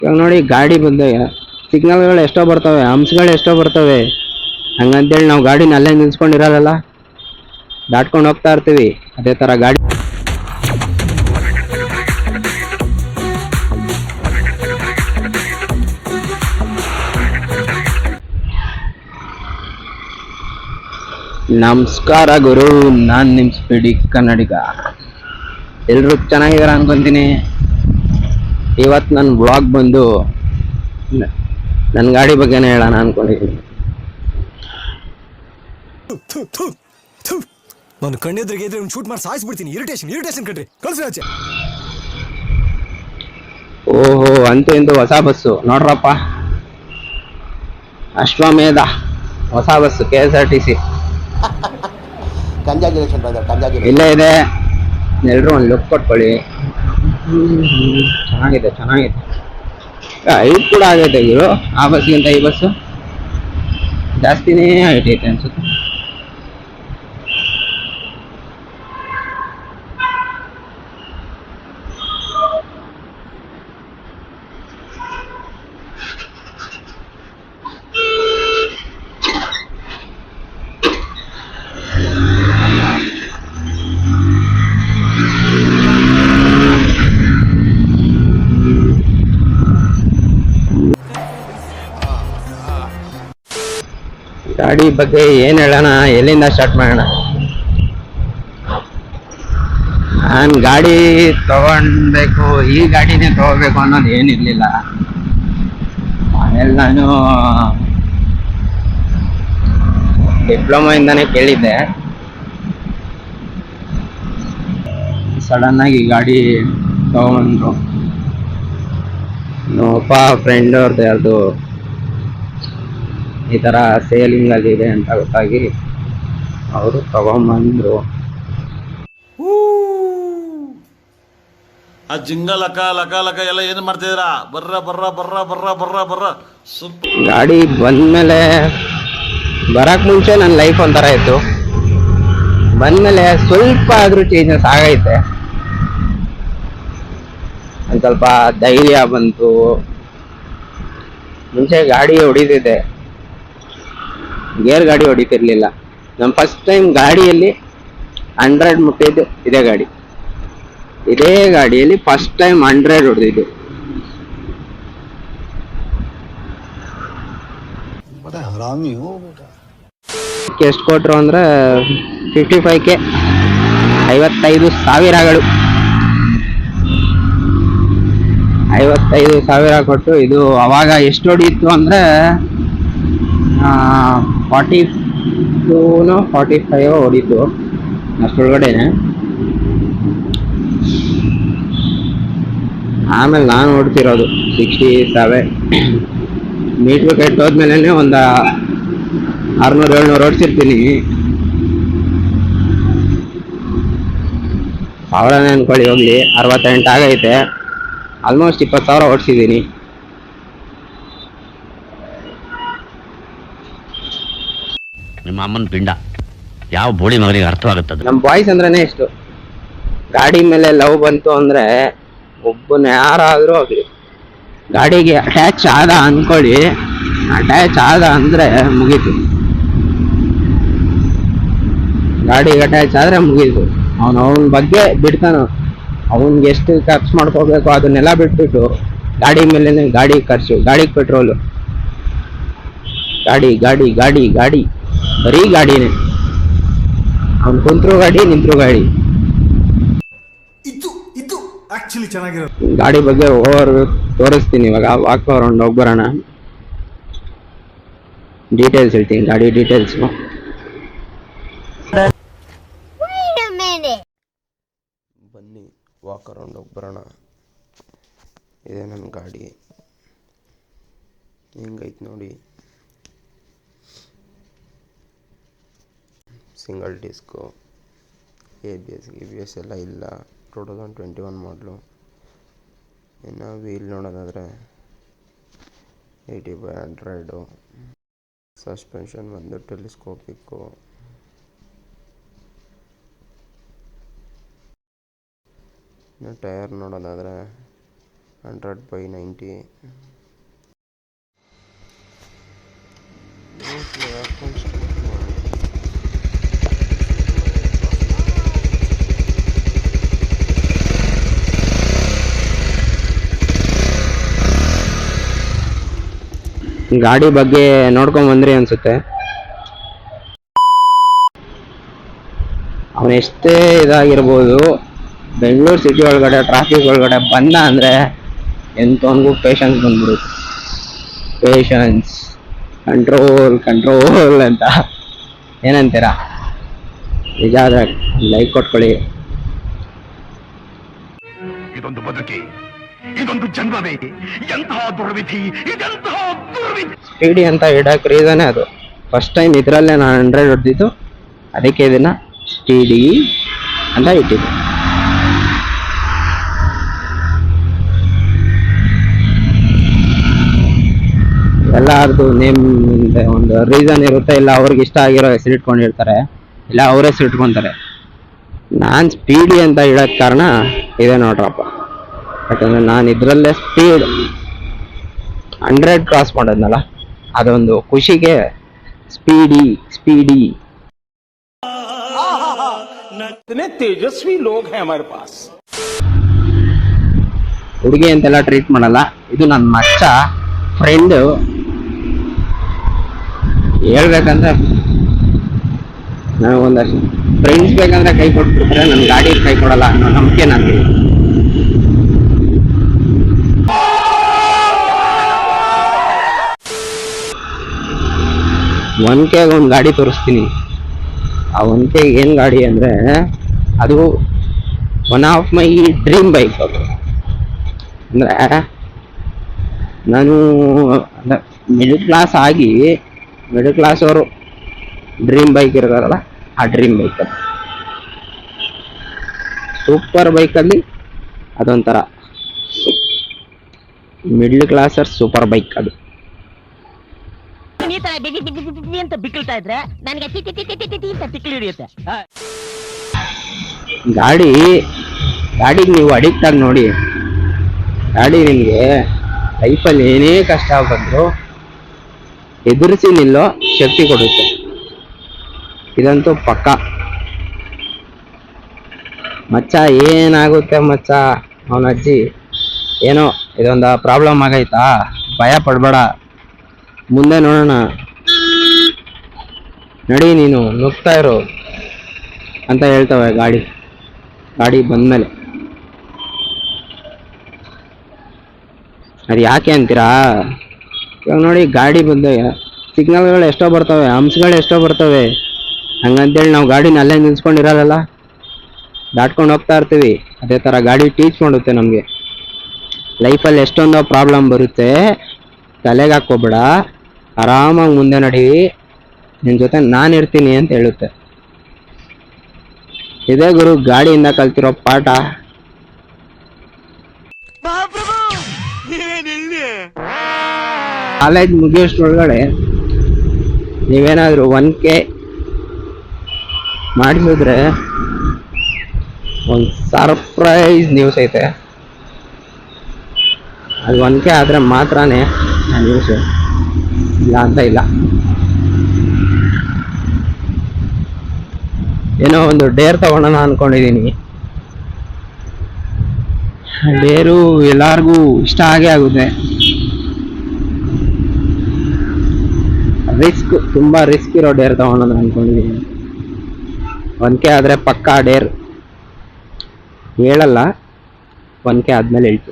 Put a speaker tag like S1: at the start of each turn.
S1: ಇವಾಗ ನೋಡಿ ಗಾಡಿ ಬಂದಾಗ ಸಿಗ್ನಲ್ಗಳು ಎಷ್ಟೋ ಬರ್ತವೆ, ಹಂಪ್ಸ್ಗಳು ಎಷ್ಟೋ ಬರ್ತವೆ. ಹಂಗಂತೇಳಿ ನಾವು ಗಾಡಿನ ಅಲ್ಲೇ ನಿಲ್ಸ್ಕೊಂಡಿರಲ್ಲ, ದಾಟ್ಕೊಂಡು ಹೋಗ್ತಾ ಇರ್ತೀವಿ. ಅದೇ ತರ ಗಾಡಿ ನಮಸ್ಕಾರ ಗುರು, ನಾನು ನಿಮ್ಮ ಸ್ಪೀಡಿ ಕನ್ನಡಿಗ. ಎಲ್ರು ಚೆನ್ನಾಗಿದಾರ ಅನ್ಕೊಂತೀನಿ. ಇವತ್ತು ನನ್ನ ಬ್ಲಾಗ್ ಬಂದು ನನ್ನ ಗಾಡಿ ಬಗ್ಗೆನೇ ಹೇಳೋಣ ಅನ್ಕೊಂಡಿದ್ದೀನಿ.
S2: ನಾನು ಕಣ್ಣೆದ್ರಿಗೆ ಇದ್ರೆ ಶೂಟ್ ಮಾಡಿ ಸಾಯಿಸ್ಬಿಡ್ತೀನಿ. ಇರಿಟೇಷನ್ ಕಣ್ರಿ, ಕಳ್ಸಿ ಆಚೆ.
S1: ಓಹೋ, ಅಂತೂ ಇಂತೂ ಹೊಸ ಬಸ್ಸು ನೋಡ್ರಪ್ಪ, ಅಶ್ವಮೇಧ ಹೊಸ ಬಸ್ಸು KSRTC ಇಲ್ಲೇ ಇದೆ. ಎಲ್ರು ಒಂದು ಲುಕ್ ಕೊಟ್ಕೊಳ್ಳಿ. ಚೆನ್ನಾಗಿದೆ. ಹೈಟ್ ಕೂಡ ಆಗೈತೆ ಇವರು. ಆ ಬಸ್ಗಿಂತ ಈ ಬಸ್ಸು ಜಾಸ್ತಿನೇ ಹೈಟ್ ಐತೆ ಅನ್ಸುತ್ತೆ. ಗಾಡಿ ಬಗ್ಗೆ ಏನ್ ಹೇಳೋಣ, ಎಲ್ಲಿಂದ ಸ್ಟಾರ್ಟ್ ಮಾಡೋಣ? ನಾನು ಗಾಡಿ ತಗೊಂಡ್ಬೇಕು, ಈ ಗಾಡಿನೇ ತಗೋಬೇಕು ಅನ್ನೋದು ಏನಿರ್ಲಿಲ್ಲ. ಆಮೇಲೆ ನಾನು ಡಿಪ್ಲೊಮಾ ಇಂದಾನೆ ಕೇಳಿದ್ದೆ. ಸಡನ್ ಆಗಿ ಗಾಡಿ ತಗೊಂಡ್ರು. ನಮ್ಮಪ್ಪ ಫ್ರೆಂಡ್ ಅವ್ರದ್ದು ಯಾರ್ದು ಈ ಥರ ಸೇಲಿಂಗ್ ಅಲ್ಲಿ ಇದೆ ಅಂತ ಗೊತ್ತಾಗಿ ಅವರು ತಗೊಂಬಂದ್ರು.
S3: ಆ ಜಿಂಗ ಲಕ ಲಕ ಲಕ ಎಲ್ಲ ಏನು ಮಾಡ್ತಿದ್ದೀರಾ? ಬರ್ರ
S1: ಗಾಡಿ ಬಂದ್ಮೇಲೆ ಬರಕ್ ಮುಂಚೆ ನನ್ನ ಲೈಫ್ ಒಂಥರ ಇತ್ತು. ಬಂದ್ಮೇಲೆ ಸ್ವಲ್ಪ ಆದ್ರೂ ಚೇಂಜಸ್ ಆಗೈತೆ. ಒಂದು ಸ್ವಲ್ಪ ಧೈರ್ಯ ಬಂತು. ಮುಂಚೆ ಗಾಡಿ ಹೊಡಿತಿದ್ದೆ, ಗೇರ್ ಗಾಡಿ ಹೊಡಿತಿರ್ಲಿಲ್ಲ. ನಮ್ಮ ಫಸ್ಟ್ ಟೈಮ್ ಗಾಡಿಯಲ್ಲಿ 100 ಮುಟ್ಟಿದ್ದು ಇದೇ ಗಾಡಿಯಲ್ಲಿ ಫಸ್ಟ್ ಟೈಮ್ 100 ಹೊಡೆದಿದ್ದು. ಎಷ್ಟು ಕೊಟ್ರು ಅಂದ್ರೆ 55K, 55,000ಗಳು. 55,000 ಕೊಟ್ಟು ಇದು ಅವಾಗ ಎಷ್ಟು ಹೊಡಿಯಿತ್ತು ಅಂದ್ರೆ 42ನೋ 45 ಹೊಡಿತು, ಅಷ್ಟೊಳಗಡೆನೆ. ಆಮೇಲೆ ನಾನು ಓಡ್ತಿರೋದು 67 ಮೀಟ್ರ್ ಕೆಟ್ಟೋದ್ಮೇಲೆ ಒಂದು 600-700 ಓಡಿಸಿರ್ತೀನಿ. ಸಾವಿರನೇ ಅನ್ಕೊಳ್ಳಿ, ಹೋಗ್ಲಿ 68 ಆಗೈತೆ. ಆಲ್ಮೋಸ್ಟ್ 20,000 ಓಡಿಸಿದ್ದೀನಿ.
S4: ನಿಮ್ಮ ಅಮ್ಮನ ಪಿಂಡ ಯಾವ ಬೋಳಿ ಮಗನಿಗೆ ಅರ್ಥವಾಗುತ್ತದೆ?
S1: ನಮ್ಮ ಬಾಯ್ಸ್ ಅಂದ್ರೇನೆ ಇಷ್ಟು. ಗಾಡಿ ಮೇಲೆ ಲವ್ ಬಂತು ಅಂದ್ರೆ ಒಬ್ಬನ ಯಾರಾದ್ರೂ ಹೋಗ್ಲಿ, ಗಾಡಿಗೆ ಅಟ್ಯಾಚ್ ಆದ ಅನ್ಕೊಳ್ಳಿ, ಅಟ್ಯಾಚ್ ಆದ ಅಂದ್ರೆ ಮುಗೀತು. ಗಾಡಿಗೆ ಅಟ್ಯಾಚ್ ಆದ್ರೆ ಮುಗೀತು. ಅವನ ಬಗ್ಗೆ ಬಿಡ್ತಾನ. ಅವನ್ಗೆ ಎಷ್ಟು ಖರ್ಚು ಮಾಡ್ಕೋಬೇಕು ಅದನ್ನೆಲ್ಲ ಬಿಟ್ಬಿಟ್ಟು ಗಾಡಿ ಮೇಲೆ ಗಾಡಿ ಖರ್ಚು, ಗಾಡಿಗೆ ಪೆಟ್ರೋಲು, ಗಾಡಿ ಬರೀ ಗಾಡಿನೇ. ಅವ್ನು ಕುಂತ್ರು ಗಾಡಿ, ನಿಂತ್ರು ಗಾಡಿ.
S2: ಇದು ಆಕ್ಚುಲಿ ಚೆನ್ನಾಗಿರೋದು.
S1: ಗಾಡಿ ಬಗ್ಗೆ ಓವರ್ ತೋರಿಸ್ತೀನಿ ಇವಾಗ. ವಾಕ್ ಅರೌಂಡ್ ಹೋಗ್ಬರೋಣ, ಡೀಟೇಲ್ಸ್ ಹೇಳ್ತೀನಿ, ಗಾಡಿ ಡೀಟೇಲ್ಸ್. ಬನ್ನಿ ವಾಕ್ ಅರೌಂಡ್ ಹೋಗ್ಬರೋಣ. ಇದೇ ನನ್ನ ಗಾಡಿ, ಹೆಂಗೈತೆ ನೋಡಿ. ಸಿಂಗಲ್ ಡಿಸ್ಕು, ABS ಎಲ್ಲ ಇಲ್ಲ. 2021 ಮಾಡಲು. ಇನ್ನು ವೀಲ್ ನೋಡೋದಾದರೆ 80/100. ಸಸ್ಪೆನ್ಷನ್ ಬಂದು ಟೆಲಿಸ್ಕೋಪಿಕ್ಕು. ಇನ್ನು ಟೈರ್ ನೋಡೋದಾದರೆ 100/90. ಗಾಡಿ ಬಗ್ಗೆ ನೋಡ್ಕೊಂಡ್ ಬಂದ್ರಿ ಅನ್ಸುತ್ತೆ. ಅವನ ಎಷ್ಟೇ ಇದಾಗಿರ್ಬೋದು, ಬೆಂಗಳೂರು ಸಿಟಿ ಒಳಗಡೆ ಟ್ರಾಫಿಕ್ ಒಳಗಡೆ ಬಂದ ಅಂದ್ರೆ ಎಂತವನ್ಗೂ ಪೇಷನ್ಸ್ ಬಂದ್ಬಿಡುತ್ತೆ. ಪೇಷನ್ಸ್, ಕಂಟ್ರೋಲ್ ಅಂತ ಏನಂತೀರಾ? ನಿಜ ಆದ್ರೆ ಲೈಕ್ ಕೊಟ್ಕೊಳ್ಳಿ.
S5: ಇದೊಂದು ಬದುಕಿ, ಇದೊಂದು ಜನ್ಮವೇ, ಎಂತಹ ದುರ್ವಿಧಿ, ಇದೆಂತಹ ದುರ್ವಿಧಿ.
S1: ಸ್ಪೀಡಿ ಅಂತ ಇಡಕ್ ರೀಸನೇ ಅದು. ಫಸ್ಟ್ ಟೈಮ್ ಇದರಲ್ಲೇ ನಾನು 100 ಹೊಡೆದಿದ್ದು, ಅದಕ್ಕೆ ಇದನ್ನ ಸ್ಪೀಡಿ ಅಂತ ಇಟ್ಟಿದ್ದೆ. ಎಲ್ಲಾರ್ದು ನೇಮ್ ಒಂದು ರೀಸನ್ ಇರುತ್ತೆ. ಇಲ್ಲ ಅವ್ರಿಗೆ ಇಷ್ಟ ಆಗಿರೋ ಹೆಸರು ಇಟ್ಕೊಂಡಿರ್ತಾರೆ, ಇಲ್ಲ ಅವ್ರ ಹೆಸರು ಇಟ್ಕೊಂತಾರೆ. ನಾನು ಸ್ಪೀಡಿ ಅಂತ ಇಡೋಕ್ ಕಾರಣ ಇದೆ ನೋಡ್ರಪ್ಪ. ಯಾಕಂದ್ರೆ ನಾನು ಇದರಲ್ಲೇ ಸ್ಪೀಡ್ 100 ಕ್ರಾಸ್ ಮಾಡೋದ್ನಲ್ಲ, ಅದೊಂದು ಖುಷಿಗೆ ಸ್ಪೀಡಿ.
S6: इतने तेजस्वी लोग हैं हमारे पास.
S1: ಹುಡುಗಿ ಅಂತೆಲ್ಲ ಟ್ರೀಟ್ ಮಾಡಲ್ಲ. ಇದು ನನ್ನ ಮಚ್ಚ ಫ್ರೆಂಡ್. ಹೇಳ್ಬೇಕಂದ್ರೆ ನನಗೊಂದಷ್ಟು ಫ್ರೆಂಡ್ಸ್ ಬೇಕಂದ್ರೆ ಕೈ ಕೊಟ್ಬಿಡ್ತಾರೆ, ನನ್ನ ಗಾಡಿ ಕೈ ಕೊಡಲ್ಲ ಅನ್ನೋ ನಂಬಿಕೆ ನನಗೆ. ಒನ್ಕೆಗೆ ಒಂದು ಗಾಡಿ ತೋರಿಸ್ತೀನಿ. ಆ ಒನ್ಕೆಗೆ ಏನು ಗಾಡಿ ಅಂದರೆ, ಅದು one of my dream bike. ಅದು ಅಂದರೆ ನಾನು ಮಿಡಲ್ ಕ್ಲಾಸ್ ಅವರು ಡ್ರೀಮ್ ಬೈಕ್ ಇರೋಲ್ಲ, ಆ ಡ್ರೀಮ್ ಬೈಕ್ ಅದು ಸೂಪರ್ ಬೈಕಲ್ಲಿ ಅದೊಂಥರ ಮಿಡ್ಲ್ ಕ್ಲಾಸರ್ ಸೂಪರ್ ಬೈಕ್ ಅದು.
S7: ಈ ತರ ಬಿಗಿ ಅಂತ ಬಿಕ್ಕಳ್ತಾ ಇದ್ರೆ ನನಗೆ ಅಂತ ತಿಕ್ಲಿ ಹಿಡಿಯುತ್ತೆ.
S1: ಗಾಡಿಗೆ ನೀವು ಅಡಿಕ್ಟ್ ಆಗಿ ನೋಡಿ. ಗಾಡಿ ನಿಮಗೆ ಲೈಫಲ್ಲಿ ಏನೇ ಕಷ್ಟ ಬಂದ್ರು ಎದುರಿಸಿ ನಿಲ್ಲೋ ಶಕ್ತಿ ಕೊಡುತ್ತೆ. ಇದಂತೂ ಪಕ್ಕ. ಮಚ್ಚ ಏನಾಗುತ್ತೆ ಮಚ್ಚ, ಅವನ ಅಜ್ಜಿ ಏನೋ ಇದೊಂದು ಪ್ರಾಬ್ಲಮ್ ಆಗೈತಾ, ಭಯ ಪಡ್ಬೇಡ, ಮುಂದೆ ನೋಡೋಣ, ನಡಿ ನೀನು ನುಗ್ತಾ ಇರು ಅಂತ ಹೇಳ್ತವೆ ಗಾಡಿ ಬಂದ್ಮೇಲೆ. ಅದು ಯಾಕೆ ಅಂತೀರಾ? ಇವಾಗ ನೋಡಿ, ಗಾಡಿ ಬಂದಾಗ ಸಿಗ್ನಲ್ಗಳು ಎಷ್ಟೋ ಬರ್ತವೆ, ಹಂಪ್ಸ್ಗಳು ಎಷ್ಟೋ ಬರ್ತವೆ. ಹಂಗಂತೇಳಿ ನಾವು ಗಾಡಿನ ಅಲ್ಲೇ ನಿಲ್ಸ್ಕೊಂಡಿರಲ್ಲ, ದಾಟ್ಕೊಂಡು ಹೋಗ್ತಾ ಇರ್ತೀವಿ. ಅದೇ ಥರ ಗಾಡಿ ಟೀಚ್ ಮಾಡುತ್ತೆ ನಮಗೆ. ಲೈಫಲ್ಲಿ ಎಷ್ಟೊಂದು ಪ್ರಾಬ್ಲಮ್ ಬರುತ್ತೆ, ತಲೆಗೆ ಹಾಕ್ಕೋಬೇಡ, ಆರಾಮಾಗಿ ಮುಂದೆ ನಡಿ, ನಿನ್ನ ಜೊತೆ ನಾನು ಇರ್ತೀನಿ ಅಂತ ಹೇಳುತ್ತೆ. ಇದೇ ಗುರು ಗಾಡಿಯಿಂದ ಕಲ್ತಿರೋ ಪಾಠ. ಕಾಲೇಜ್ ಮುಗಿಯೋಷ್ಟ್ರೊಳಗಡೆ ನೀವೇನಾದರೂ 1K ಮಾಡಿಸಿದ್ರೆ ಒಂದು ಸರ್ಪ್ರೈಸ್ ನ್ಯೂಸ್ ಐತೆ. ಅದು 1K ಆದರೆ ಮಾತ್ರನೇ ನ್ಯೂಸು, ಇಲ್ಲ ಅಂತ ಇಲ್ಲ. ಏನೋ ಒಂದು ಡೇರ್ ತಗೊಳ್ಳೋಣ ಅನ್ಕೊಂಡಿದ್ದೀನಿ. ಡೇರು ಎಲ್ಲಾರ್ಗೂ ಇಷ್ಟ ಆಗೇ ಆಗುತ್ತೆ. ತುಂಬಾ ರಿಸ್ಕ್ ಇರೋ ಡೇರ್ ತಗೊಳ್ಳೋಣ ಅನ್ಕೊಂಡಿದ್ದೀನಿ. 1K ಆದರೆ ಪಕ್ಕಾ ಡೇರ್ ಹೇಳಲ್ಲ, 1K ಆದ್ಮೇಲೆ ಹೇಳ್ತು.